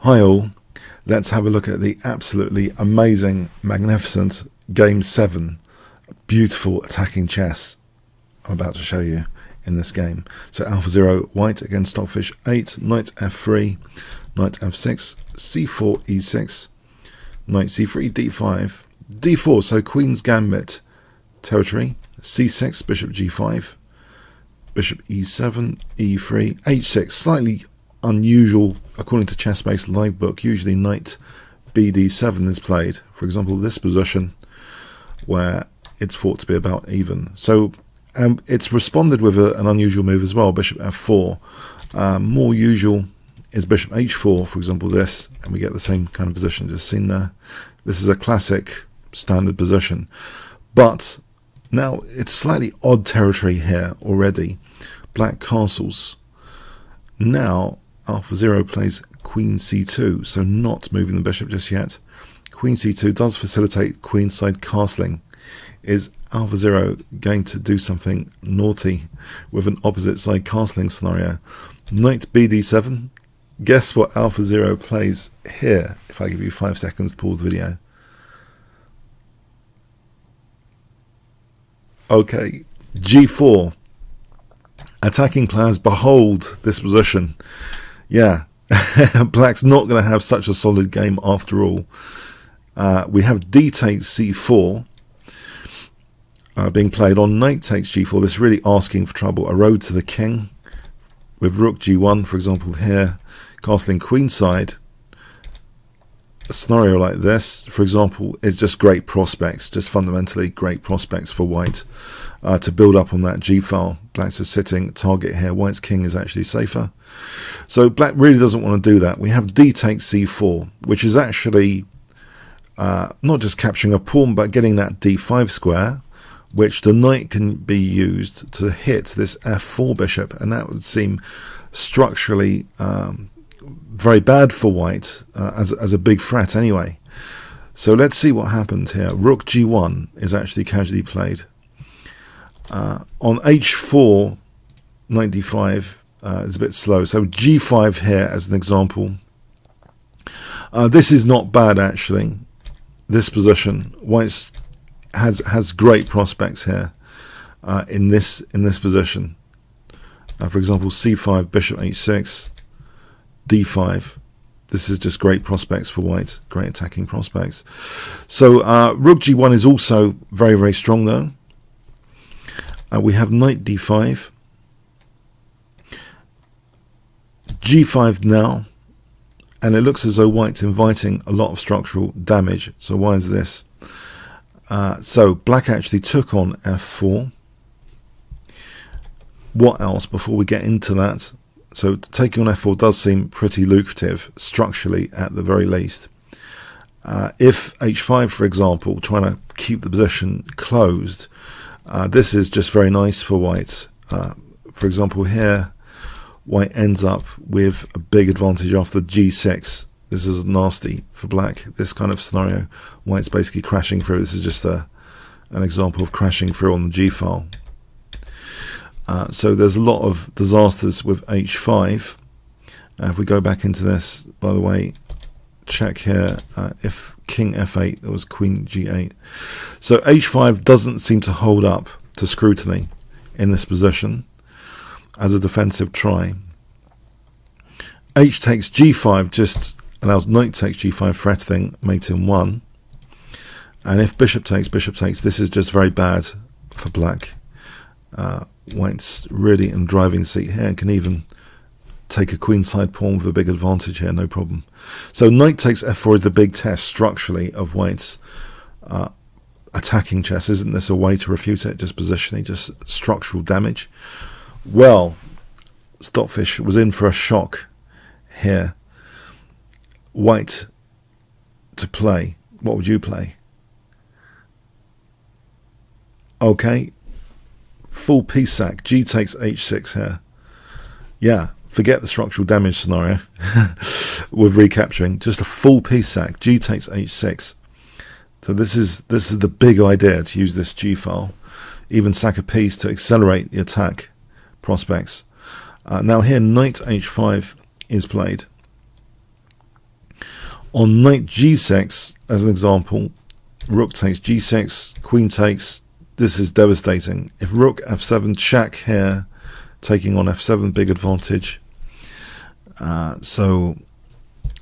Hi all, let's have a look at the absolutely amazing, magnificent Game 7 beautiful attacking chess I'm about to show you in this game. So Alphazero, white against Stockfish, 8, knight f3, knight f6, c4, e6, knight c3, d5, d4, so Queen's Gambit territory, c6, bishop g5, bishop e7, e3, h6, slightly unusual according to chess-based live book. Usually knight bd7 is played, for example this position where it's thought to be about even. So it's responded with an unusual move as well, bishop f4. More usual is bishop h4, for example this, and we get the same kind of position just seen there. This is a classic standard position, but now it's slightly odd territory here already. Black castles. Now Alphazero plays queen c2, so not moving the bishop just yet. Queen c2 does facilitate queenside castling. Is Alphazero going to do something naughty with an opposite side castling scenario? Knight bd7. Guess what Alphazero plays here, if I give you 5 seconds to pause the video. Okay, g4. Attacking players, behold this position. Yeah, Black's not going to have such a solid game after all. We have d takes c4 being played on knight takes g4. This is really asking for trouble. A road to the king with rook g1, for example, here, castling queenside. A scenario like this, for example, is just great prospects, just fundamentally great prospects for white to build up on that g-file. Black's a sitting target here. White's king is actually safer. So Black really doesn't want to do that. We have d takes c4, which is actually not just capturing a pawn, but getting that d5 square, which the knight can be used to hit this f4 bishop, and that would seem structurally very bad for white as a big threat anyway. So let's see what happened here. Rook g1 is actually casually played. On h4, knight d5 is a bit slow. So g5 here as an example. This is not bad actually. This position, white has great prospects here in this position. For example, c5, bishop h6, d5. This is just great prospects for white, great attacking prospects. So rook g1 is also very, very strong though. We have knight d5, g5 now, and it looks as though white's inviting a lot of structural damage. So why is this? So black actually took on f4. What else before we get into that? So taking on f4 does seem pretty lucrative structurally at the very least. If h5, for example, trying to keep the position closed, this is just very nice for white. For example, here white ends up with a big advantage after g6. This is nasty for black, this kind of scenario. White's basically crashing through. This is just an example of crashing through on the g-file. So there's a lot of disasters with h5. If we go back into this, by the way, check here, if king f8, there was queen g8. So h5 doesn't seem to hold up to scrutiny in this position as a defensive try. H takes g5 just allows knight takes g5 threatening mate in 1. And if bishop takes, this is just very bad for black. White's really in the driving seat here and can even take a queenside pawn with a big advantage here, no problem. So knight takes f4 is the big test structurally of white's attacking chess. Isn't this a way to refute it? Just positioning, just structural damage. Well, Stockfish was in for a shock here. White to play. What would you play? Okay, full piece sack. G takes h6 here. Yeah, forget the structural damage scenario with recapturing. Just a full piece sack. G takes h6. So this is the big idea, to use this G file. Even sack a piece to accelerate the attack prospects. Now here knight h5 is played. On knight g6, as an example, rook takes g6, queen takes. This is devastating. If rook f7, check here, taking on f7, big advantage. So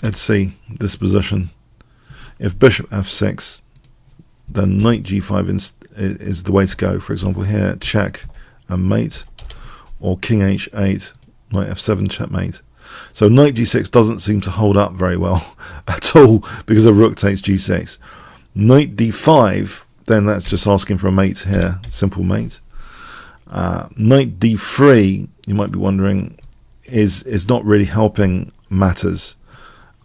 let's see this position. If bishop f6, then knight g5 is the way to go. For example, here, check and mate, or king h8, knight f7, checkmate. So knight g6 doesn't seem to hold up very well at all because of rook takes g6. Knight d5, then that's just asking for a mate here, simple mate. Knight d3, you might be wondering, is not really helping matters.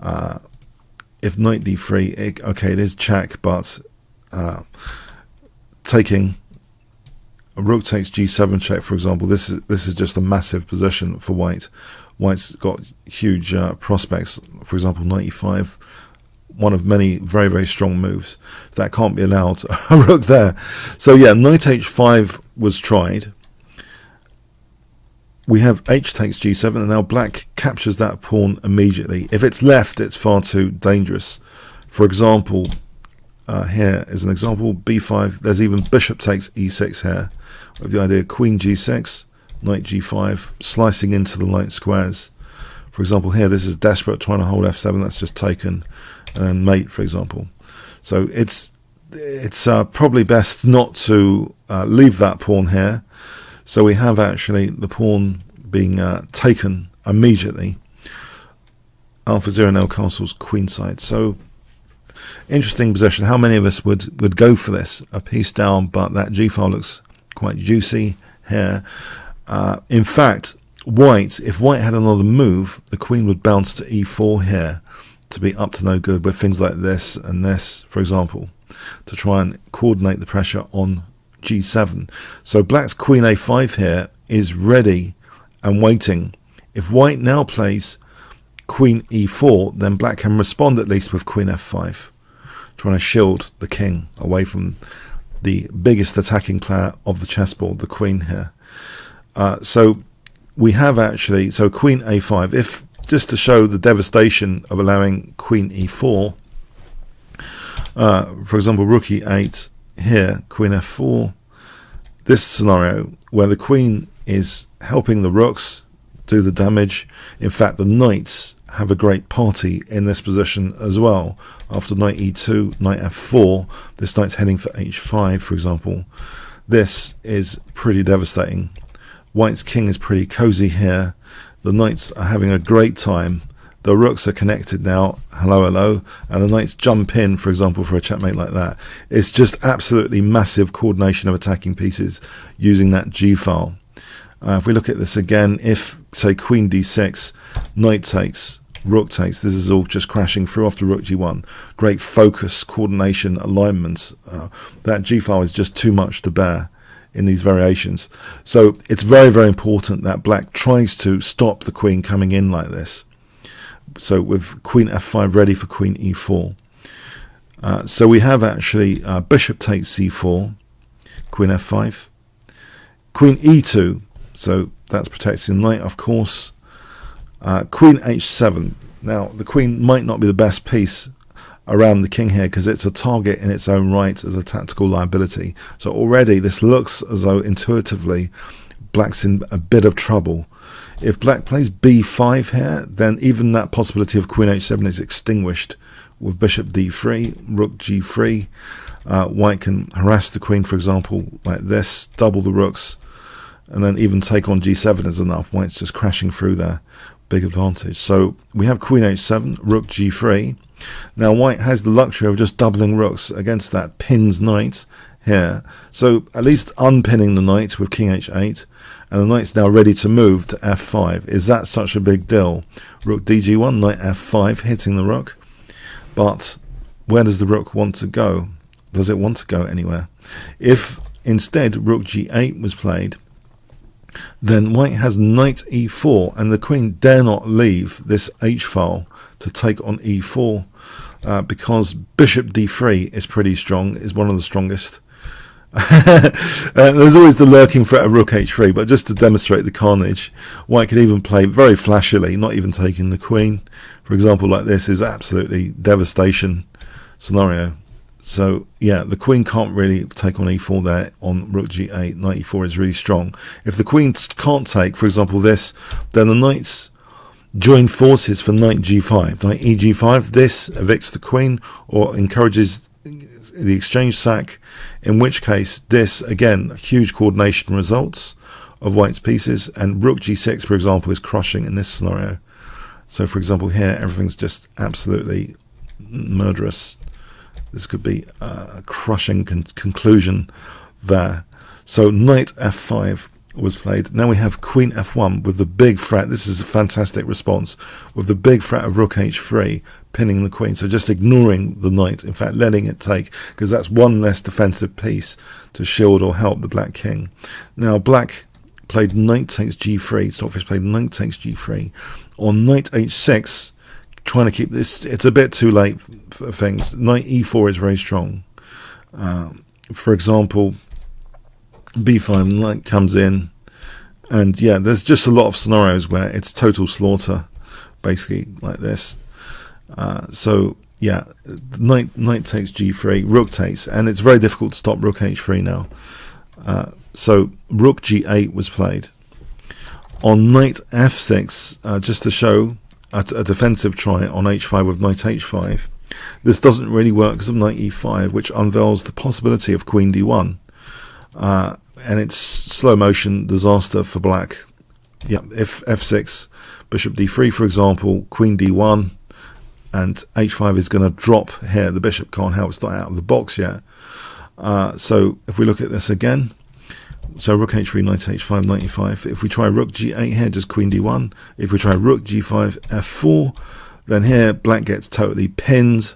If knight d3, okay, it is check, but taking a rook takes g7 check, for example, this is just a massive position for white. White's got huge prospects. For example, knight e5, one of many very, very strong moves. That can't be allowed. A rook there. So yeah, knight h5 was tried. We have h takes g7, and now black captures that pawn immediately. If it's left, it's far too dangerous. For example, here is an example, b5. There's even bishop takes e6 here, with the idea queen g6, knight g5, slicing into the light squares. For example, here, this is desperate, trying to hold f7. That's just taken, and then mate, for example. So it's probably best not to leave that pawn here. So we have actually the pawn being taken immediately. Alphazero now castles queenside. So interesting position. How many of us would go for this? A piece down, but that g-file looks quite juicy here. In fact, if white had another move, the queen would bounce to e4 here to be up to no good with things like this and this, for example, to try and coordinate the pressure on g7. So black's queen a5 here is ready and waiting. If white now plays queen e4, then black can respond at least with queen f5, trying to shield the king away from the biggest attacking player of the chessboard, the queen here. So we have actually, so queen a5, if just to show the devastation of allowing queen e4, for example, rook e8 here, queen f4, this scenario where the queen is helping the rooks do the damage. In fact, the knights have a great party in this position as well. After knight e2, knight f4, this knight's heading for h5, for example. This is pretty devastating. White's king is pretty cozy here. The knights are having a great time. The rooks are connected now, hello, hello, and the knights jump in, for example, for a checkmate like that. It's just absolutely massive coordination of attacking pieces using that g-file. If we look at this again, if, say, queen d6, knight takes, rook takes, this is all just crashing through after rook g1. Great focus, coordination, alignment. That g-file is just too much to bear in these variations. So it's very, very important that black tries to stop the queen coming in like this. So with queen f5 ready for queen e4. So we have actually bishop takes c4, queen f5, queen e2, so that's protecting the knight, of course. Queen h7. Now the queen might not be the best piece around the king here because it's a target in its own right as a tactical liability. So already this looks as though intuitively black's in a bit of trouble. If black plays b5 here, then even that possibility of queen h7 is extinguished with bishop d3, rook g3. White can harass the queen, for example, like this, double the rooks, and then even take on g7 is enough. White's just crashing through there. Big advantage. So we have queen h7, rook g3. Now white has the luxury of just doubling rooks against that pinned knight here. So at least unpinning the knight with king h8, and the knight's now ready to move to f5. Is that such a big deal? Rook dg1, knight f5, hitting the rook. But where does the rook want to go? Does it want to go anywhere? If instead rook g8 was played, then white has knight e4, and the queen dare not leave this h-file to take on e4 because bishop d3 is pretty strong, is one of the strongest. There's always the lurking threat of rook h3, but just to demonstrate the carnage, white could even play very flashily, not even taking the queen. For example, like this is absolutely devastation scenario. So yeah, the queen can't really take on e4 there on rook g8. Knight e4 is really strong. If the queen can't take, for example, this, then the knights join forces for knight g5. Knight e g5, this evicts the queen or encourages the exchange sack, in which case this, again, huge coordination results of white's pieces, and rook g6, for example, is crushing in this scenario. So for example here, everything's just absolutely murderous. This could be a crushing conclusion there. So knight f5 was played. Now we have queen f1 with the big threat. This is a fantastic response with the big threat of rook h3 pinning the queen. So just ignoring the knight, in fact letting it take, because that's one less defensive piece to shield or help the black king. Now black played knight takes g3. Stockfish played knight takes g3. On knight h6, trying to keep this, it's a bit too late for things. Knight e4 is very strong. For example, b5, knight comes in, and yeah, there's just a lot of scenarios where it's total slaughter, basically like this. So yeah, knight takes g3, rook takes, and it's very difficult to stop rook h3 now. So rook g8 was played. On knight f6, just to show a defensive try on h5 with knight h5. This doesn't really work because of knight e5, which unveils the possibility of queen d1. And it's slow motion disaster for black. Yeah, if f6, bishop d3, for example, queen d1, and h5 is going to drop here. The bishop can't help, it's not out of the box yet. So if we look at this again, so rook h3, knight h5, knight e5. If we try rook g8 here, just queen d1. If we try rook g5, f4, then here black gets totally pinned.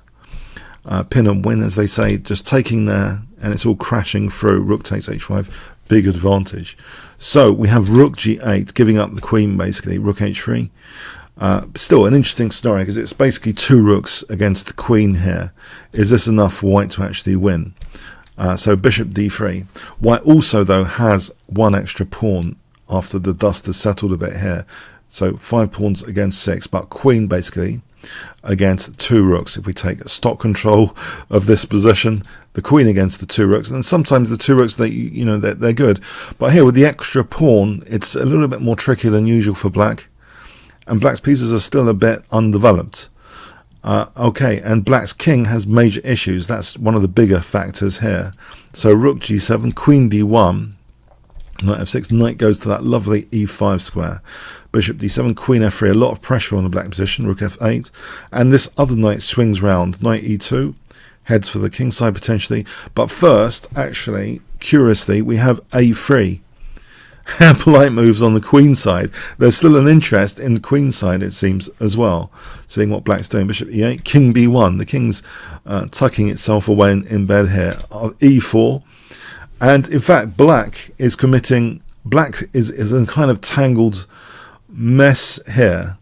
Pin and win, as they say, just taking there, and it's all crashing through. Rook takes h5, big advantage. So we have rook g8, giving up the queen basically, rook h3. Still an interesting scenario because it's basically two rooks against the queen here. Is this enough for white to actually win? So bishop d3. White also though has one extra pawn after the dust has settled a bit here. So 5 pawns against 6, but queen basically against 2 rooks. If we take stock control of this position, the queen against the 2 rooks, and sometimes the 2 rooks, they're good. But here with the extra pawn, it's a little bit more tricky than usual for black, and black's pieces are still a bit undeveloped. Okay, and black's king has major issues. That's one of the bigger factors here. So rook g7, queen d1, knight f6, knight goes to that lovely e5 square. Bishop d7, queen f3, a lot of pressure on the black position, rook f8, and this other knight swings round. Knight e2, heads for the king side potentially, but first, actually, curiously, we have a3. Polite moves on the queen side. There's still an interest in the queen side, it seems, as well, seeing what black's doing. Bishop e8, king b1. The king's tucking itself away in bed here. E4. And in fact, black is is in a kind of tangled mess here.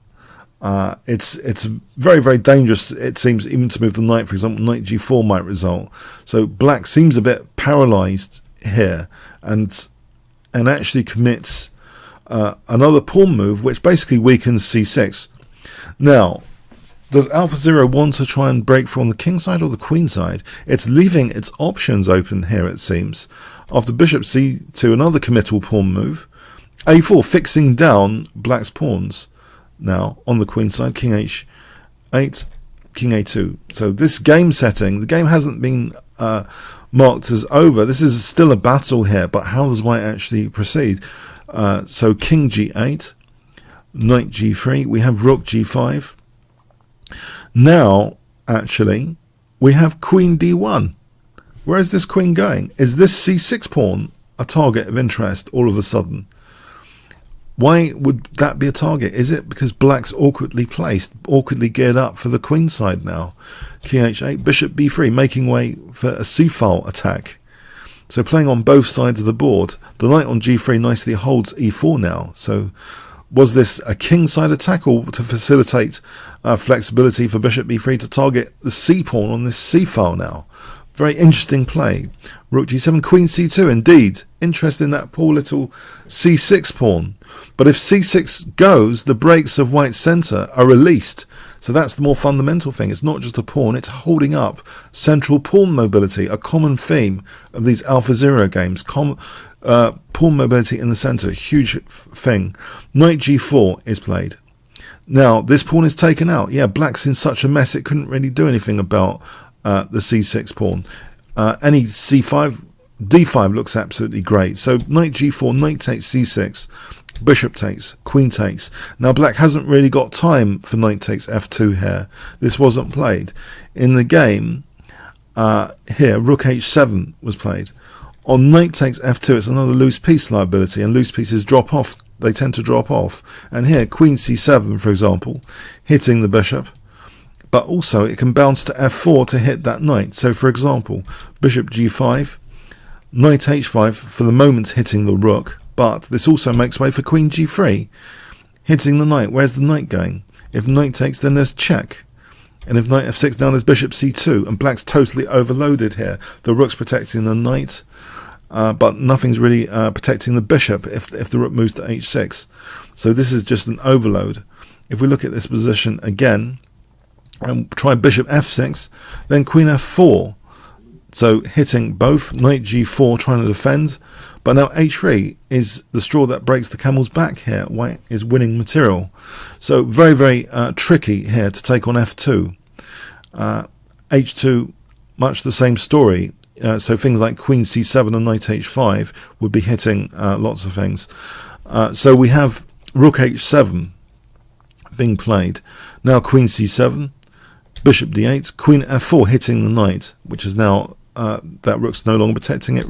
It's very, very dangerous, it seems, even to move the knight. For example, knight g4 might result. So black seems a bit paralyzed here, and actually commits another pawn move, which basically weakens c6. Now, does Alphazero want to try and break through on the king side or the queen side? It's leaving its options open here, it seems. After bishop c2, another committal pawn move. a4, fixing down black's pawns. Now, on the queen side, king h8, king a2. So this game setting, the game hasn't been marked as over. This is still a battle here, but how does white actually proceed? So king g8, knight g3, we have rook g5. Now, actually, we have queen d1. Where is this queen going? Is this c6 pawn a target of interest all of a sudden? Why would that be a target? Is it because black's awkwardly placed, awkwardly geared up for the queen side now? King h8, bishop b3, making way for a c-file attack. So playing on both sides of the board. The knight on g3 nicely holds e4 now. So was this a king side attack, or to facilitate flexibility for bishop b3 to target the c-pawn on this c-file now? Very interesting play. Rook g7, queen c2. Indeed, interest in that poor little c6 pawn. But if c6 goes, the brakes of white's centre are released. So that's the more fundamental thing. It's not just a pawn, it's holding up central pawn mobility, a common theme of these Alphazero games. Pawn mobility in the centre, huge thing. Knight g4 is played. Now, this pawn is taken out. Yeah, black's in such a mess it couldn't really do anything about the c6 pawn. Any c5, d5 looks absolutely great. So knight g4, knight takes c6, bishop takes, queen takes. Now black hasn't really got time for knight takes f2 here. This wasn't played. In the game, here, rook h7 was played. On knight takes f2, it's another loose piece liability, and loose pieces drop off. They tend to drop off. And here, queen c7, for example, hitting the bishop. But also it can bounce to f4 to hit that knight. So for example, bishop g5, knight h5, for the moment hitting the rook, but this also makes way for queen g3, hitting the knight. Where's the knight going? If knight takes, then there's check. And if knight f6, now there's bishop c2, and black's totally overloaded here. The rook's protecting the knight, but nothing's really protecting the bishop if the rook moves to h6. So this is just an overload. If we look at this position again, and try bishop f6, then queen f4. So hitting both, knight g4 trying to defend, but now h3 is the straw that breaks the camel's back here. White is winning material. So very, very tricky here to take on f2. h2, much the same story. So things like queen c7 and knight h5 would be hitting lots of things. So we have rook h7 being played. Now queen c7, bishop d8, queen f4 hitting the knight, which is now that rook's no longer protecting it.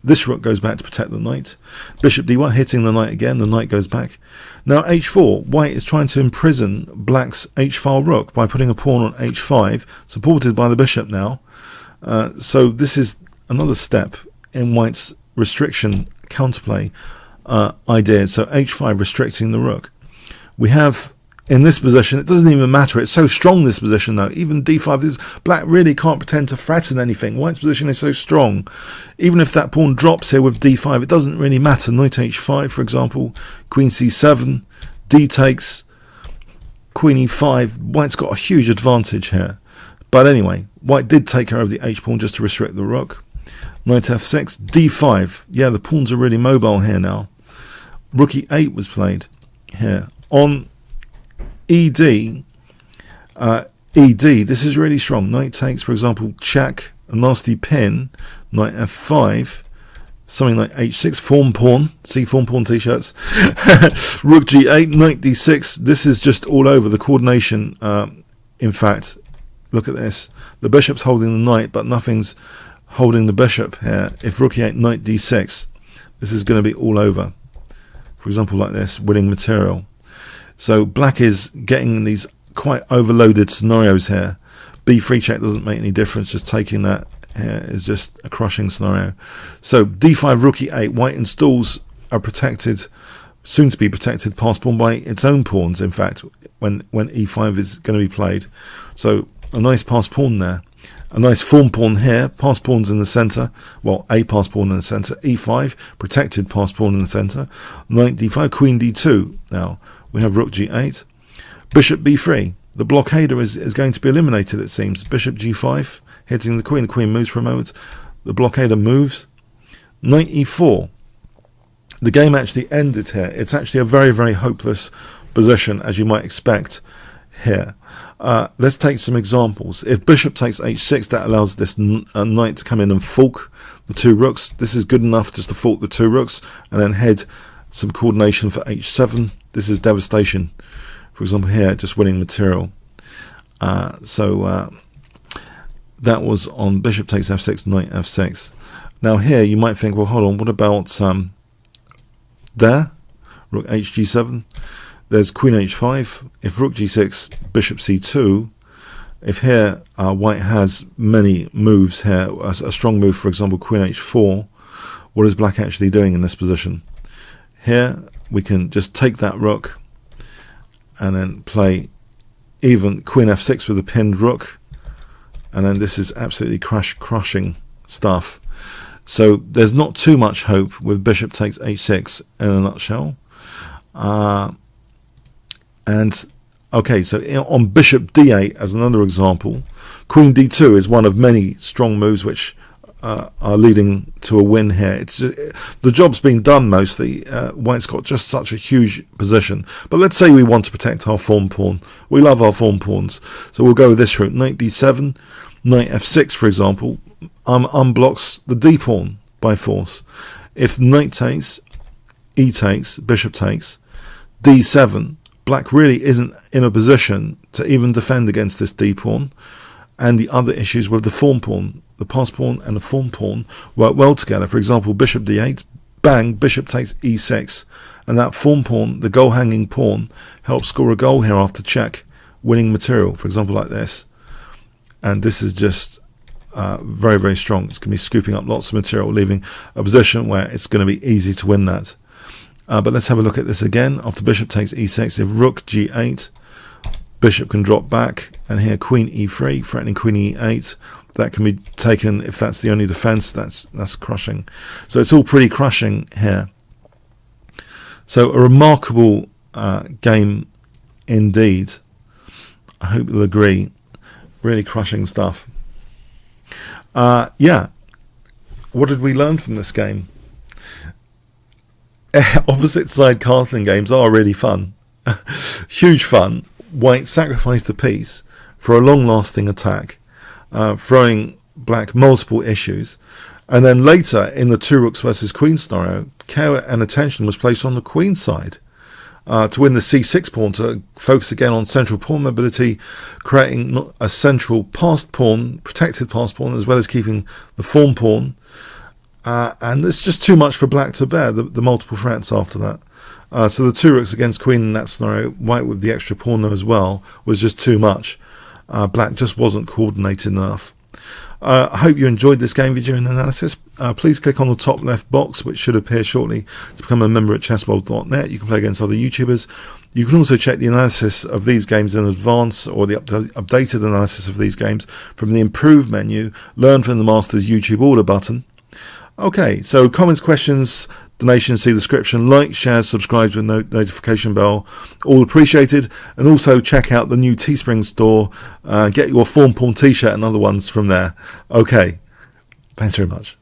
This rook goes back to protect the knight. Bishop d1 hitting the knight again. The knight goes back. Now h4, white is trying to imprison black's h-file rook by putting a pawn on h5, supported by the bishop now. So this is another step in white's restriction counterplay ideas. So h5 restricting the rook. We have in this position, it doesn't even matter. It's so strong, this position, though. Even d5, black really can't pretend to threaten anything. White's position is so strong. Even if that pawn drops here with d5, it doesn't really matter. Knight h5, for example, queen c7, d takes, queen e5. White's got a huge advantage here. But anyway, white did take care of the h-pawn just to restrict the rook. Knight f6, d5. Yeah, the pawns are really mobile here now. Rook e8 was played here. On ED, this is really strong. Knight takes, for example, check, a nasty pin, knight f5, something like h6, form pawn, see form pawn t-shirts, rook g8, knight d6. This is just all over the coordination. In fact, look at this. The bishop's holding the knight, but nothing's holding the bishop here. If rook e8, knight d6, this is going to be all over. For example, like this, winning material. So black is getting these quite overloaded scenarios here. b3 check doesn't make any difference. Just taking that here is just a crushing scenario. So d5, rook e8, white installs a protected, soon to be protected pass pawn by its own pawns, in fact, when e5 is going to be played. So a nice pass pawn there. A nice form pawn here, pass pawns in the centre, well, a pass pawn in the centre, e5, protected pass pawn in the centre, knight d5, queen d2. Now, we have rook g8, bishop b3. The blockader is going to be eliminated, it seems. Bishop g5, hitting the queen moves for a moment, the blockader moves, knight e4. The game actually ended here. It's actually a very, very hopeless position, as you might expect here. Let's take some examples. If bishop takes h6, that allows this knight to come in and fork the two rooks. This is good enough just to fork the two rooks and then head some coordination for h7. This is devastation. For example, here, just winning material. So that was on bishop takes f6, knight f6. Now here you might think, well, hold on, what about there? Rook hg7. There's queen h5. If rook g6, bishop c2. If here white has many moves here, a strong move, for example, queen h4, what is black actually doing in this position? Here we can just take that rook and then play even queen f6 with a pinned rook, and then this is absolutely crushing stuff. So there's not too much hope with bishop takes h6 in a nutshell. And okay, so on bishop d8 as another example, queen d2 is one of many strong moves which are leading to a win here. It's the job's been done mostly. White's got just such a huge position. But let's say we want to protect our form pawn. We love our form pawns, so we'll go with this route: knight d7, knight f6, for example, unblocks the d pawn by force. If knight takes, e takes, bishop takes, d7, black really isn't in a position to even defend against this d pawn, and the other issues with the form pawn. The pass pawn and the form pawn work well together. For example, bishop d8, bang, bishop takes e6, and that form pawn, the goal hanging pawn, helps score a goal here after check, winning material, for example, like this. And this is just very, very strong. It's going to be scooping up lots of material, leaving a position where it's going to be easy to win that. But let's have a look at this again. After bishop takes e6, if rook g8, bishop can drop back, and here queen e3, threatening queen e8. That can be taken if that's the only defense. That's crushing. So it's all pretty crushing here. So a remarkable game indeed. I hope you'll agree. Really crushing stuff. Yeah. What did we learn from this game? Opposite side castling games are really fun. Huge fun. White sacrificed the piece for a long-lasting attack, throwing black multiple issues, and then later in the two rooks versus queen scenario, care and attention was placed on the queen side to win the c6 pawn, to focus again on central pawn mobility, creating a central passed pawn, protected passed pawn, as well as keeping the form pawn. And it's just too much for black to bear, the multiple threats after that. So the two rooks against queen in that scenario, white with the extra pawn there as well, was just too much. Black just wasn't coordinated enough. I hope you enjoyed this game video and analysis. Please click on the top left box, which should appear shortly, to become a member at chessworld.net. You can play against other YouTubers. You can also check the analysis of these games in advance, or the updated analysis of these games from the improved menu. Learn from the Masters YouTube order button. Okay, so comments, questions, donations, see the description. Like, share, subscribe with notification bell, all appreciated. And also check out the new Teespring store. Get your form pawn t-shirt and other ones from there. Okay, thanks very much.